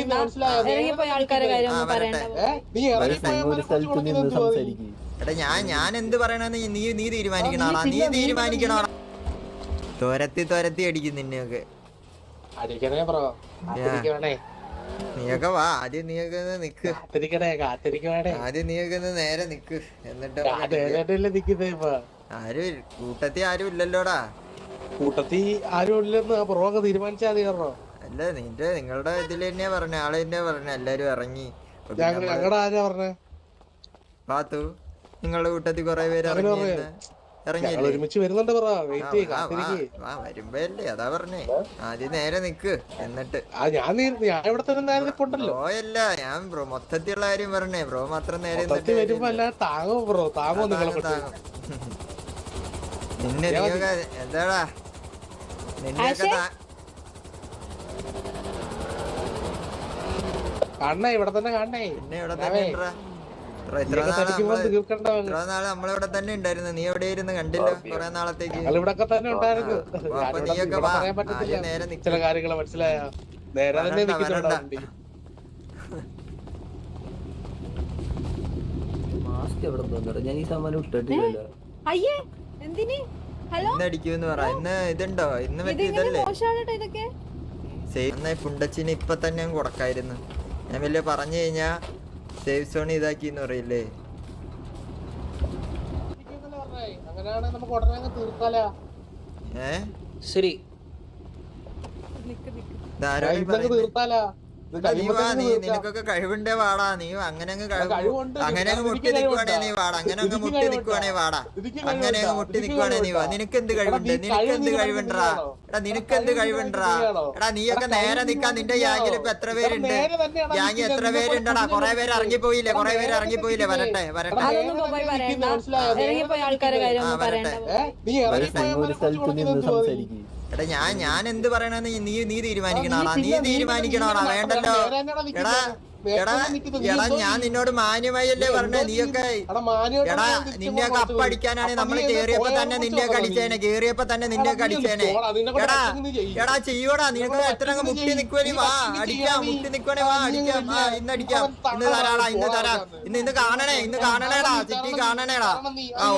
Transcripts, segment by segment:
ഇറങ്ങിപ്പോയ ആൾക്കാരെ കാര്യം ഒന്നും പറയണ്ട. എടാ ഞാൻ എന്ത് പറയണെന്ന് നീ തീരുമാനിക്കണോടാ, നീ തീരുമാനിക്കണോടാ. തുരത്തി അടിക്കും നിന്നെയൊക്കെ. നീയൊക്കെ വാ, ആദ്യം നീയൊക്കെ നിക്ക്, ആദ്യം നീയൊക്കെ നേരെ നിക്ക്. എന്നിട്ട് ആരും കൂട്ടത്തി ആരും ഇല്ലല്ലോടാ. കൂട്ടത്തി ആരും ഇല്ലെന്ന് പുറമൊക്കെ തീരുമാനിച്ചാൽ മതി. പറഞ്ഞോ അല്ല നിങ്ങളുടെ ഇതില് തന്നെയാ പറഞ്ഞ, ആള് തന്നെയാ പറഞ്ഞ എല്ലാരും ഇറങ്ങി. ഞങ്ങളുടെ ആരാ പറഞ്ഞേ? പാത്തു നിങ്ങളുടെ കൂട്ടത്തിൽ കൊറേ പേര് ഇറങ്ങിയില്ലേ? ഒരുമിച്ച് വരുന്നുണ്ട്. വരുമ്പോല്ലേ, അതാ പറഞ്ഞേ. ആദ്യം നേരെ നിക്ക്. എന്നിട്ട് ഞാൻ ഇവിടെ തന്നെ നേരെ നിൽപ്പുണ്ടല്ലോ. ബ്രോയല്ല, ഞാൻ മൊത്തത്തിലുള്ള കാര്യം പറഞ്ഞേ. ബ്രോ മാത്രം നേരെ വരുമ്പോ അല്ല താങ്ങോ ബ്രോ, താങ്ങോ നിന്നെ എന്താടാ നിന്നെയൊക്കെ കാണണേ, ഇവിടെ തന്നെ കാണണേ. പിന്നെ ഇവിടെ തന്നെ ഇത്ര നാള് നമ്മളിവിടെ തന്നെ ഉണ്ടായിരുന്നു. നീ എവിടെയായിരുന്നു? കണ്ടില്ല കൊറേ നാളത്തേക്ക്. ഇവിടൊക്കെ തന്നെ ഉണ്ടായിരുന്നു. അപ്പൊ നീയൊക്കെ നേരെ ചില കാര്യങ്ങൾ മനസ്സിലായ നേരെ തന്നെ ഇന്നടിക്കൂന്ന് പറ. ഇന്ന് ഇതുണ്ടോ? ഇന്ന് മറ്റേ ഇതല്ലേ പുണ്ടച്ചിന് ഇപ്പൊ തന്നെ കൊടുക്കായിരുന്നു. ഞാൻ വലിയ പറഞ്ഞു കഴിഞ്ഞാ സേഫ് സോൺ ഇതാക്കിന്ന് പറയില്ലേ? ശരി നിനക്കൊക്കെ കഴിവുണ്ടേ വാടാ. നീ അങ്ങനെ അങ്ങ് മുട്ടി നിക്കുവാണേ നീ വാടാ. അങ്ങനെ അങ്ങ് മുട്ടി നിക്കുവാണേ വാടാ. അങ്ങനെ അങ്ങ് മുട്ടി നിക്കുവാണേ നീ വാ. നിനക്കെന്ത് കഴിവുണ്ട്? നിനക്കെന്ത് കഴിവുണ്ടാ? എടാ നിനക്കെന്ത് കഴിവുണ്ടാ? എടാ നീയൊക്കെ നേരെ നിക്കാൻ. നിന്റെ ഗ്യാങ്ങിൽ ഇപ്പൊ എത്ര പേരുണ്ട്? ഗ്യാങ് എത്ര പേരുണ്ടടാ? കൊറേ പേര് ഇറങ്ങിപ്പോയില്ലേ? വരട്ടെ വരട്ടെ. ഇറങ്ങിപ്പോയ ആൾക്കാരെ കാര്യം ഒന്നും പറയണ്ട. എടാ ഞാൻ എന്ത് പറയണെന്ന് നീ തീരുമാനിക്കണോടാ, നീ തീരുമാനിക്കണോടാ. വേണ്ടല്ലോ. എടാ ഞാൻ നിന്നോട് മാന്യമായല്ലേ പറഞ്ഞേ. നീയൊക്കെ എടാ നിന്നെയൊക്കെ അപ്പടിക്കാനാണ് നമ്മള് കേറിയപ്പോ തന്നെ നിന്നെയൊക്കെ അടിച്ചേനെ. എടാ ചെയ്യോടാ. നിനക്ക് എത്ര മുട്ടി നിക്കുവനി വാ അടിക്കാം. മുട്ടി നിക്കുവാണേ വാ അടിക്കാം. ഇന്ന് അടിക്കാം. ഇന്ന് തരാടാ. ഇന്ന് കാണണേടാ. ചുറ്റി കാണണേടാ.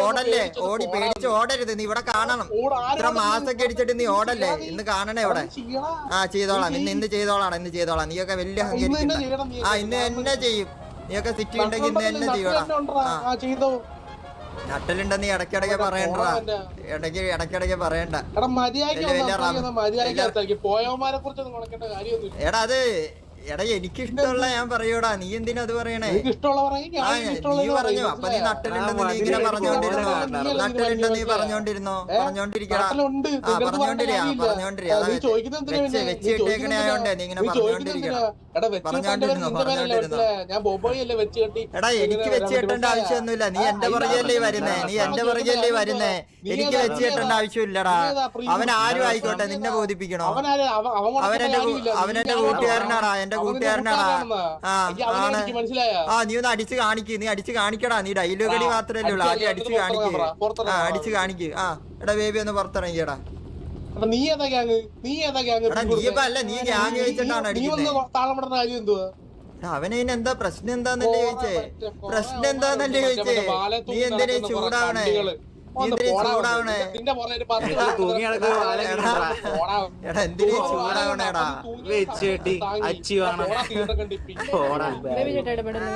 ഓടല്ലേ, ഓടി പേടിച്ച് ഓടരുത്. നീ ഇവിടെ കാണണം. ഇത്ര മാസൊക്കെ അടിച്ചിട്ട് നീ ഓടല്ലേ. ഇന്ന് കാണണേ ഇവിടെ. ചെയ്തോളാം. ഇന്ന് ചെയ്തോളാം. നീയൊക്കെ വലിയ ഇന്ന് എന്നെ ചെയ്യും. നീയൊക്കെ സിറ്റി ഉണ്ടെങ്കിൽ ഇന്ന് എന്നെ ചെയ്യോടാ. നട്ടലുണ്ടെന്ന് നീ ഇടയ്ക്കിടയ്ക്ക് പറയണ്ടാ. ഇടയ്ക്കിടയ്ക്ക് പറയണ്ട. എടാ അത് എനിക്ക് ഇഷ്ടമുള്ള ഞാൻ പറയൂടാ. നീ എന്തിനാ അത് പറയണേ? നീ പറഞ്ഞു. അപ്പൊ നീ നട്ടലുണ്ടെന്ന് നീ ഇങ്ങനെ പറഞ്ഞോണ്ടിരുന്നോ? നീ പറഞ്ഞോണ്ടിരിക്കടാ. വെച്ചിട്ടേക്കണേ ആയോണ്ടേ നീ ഇങ്ങനെ പറഞ്ഞോണ്ടിരിക്കണം. എടാ എനിക്ക് വെച്ച് കെട്ടേണ്ട ആവശ്യമൊന്നുമില്ല. നീ എന്റെ പുറകെയല്ലേ വരുന്നേ. എനിക്ക് വെച്ച് കെട്ടേണ്ട ആവശ്യമില്ലടാ. അവൻ ആരും ആയിക്കോട്ടെ, നിന്നെ ബോധിപ്പിക്കണോ? അവനെന്റെ കൂട്ടുകാരനാടാ. എന്റെ കൂട്ടുകാരനാടാ. നീ ഒന്ന് അടിച്ചു കാണിക്കടാ. നീ ഡയലോഗ് അടി മാത്രല്ലേ ഉള്ളൂ. ആദ്യം അടിച്ചു കാണിക്ക്. എടാ ബേബി ഒന്ന് പുറത്തിറങ്ങിയടാ. നീ ഗ്യാങ് വെച്ചിട്ടാണ് അടിക്കുന്നത്. അവനെന്താ പ്രശ്നം എന്താന്നല്ലേ ചോദിച്ചേ? നീ എന്തിനാ ചൂടാവണേ? ചൂടാവണേടാ. വെച്ചേട്ടി അച്ചി വേണം. ബേബി ചേട്ടാ ഇടപെടുന്നു.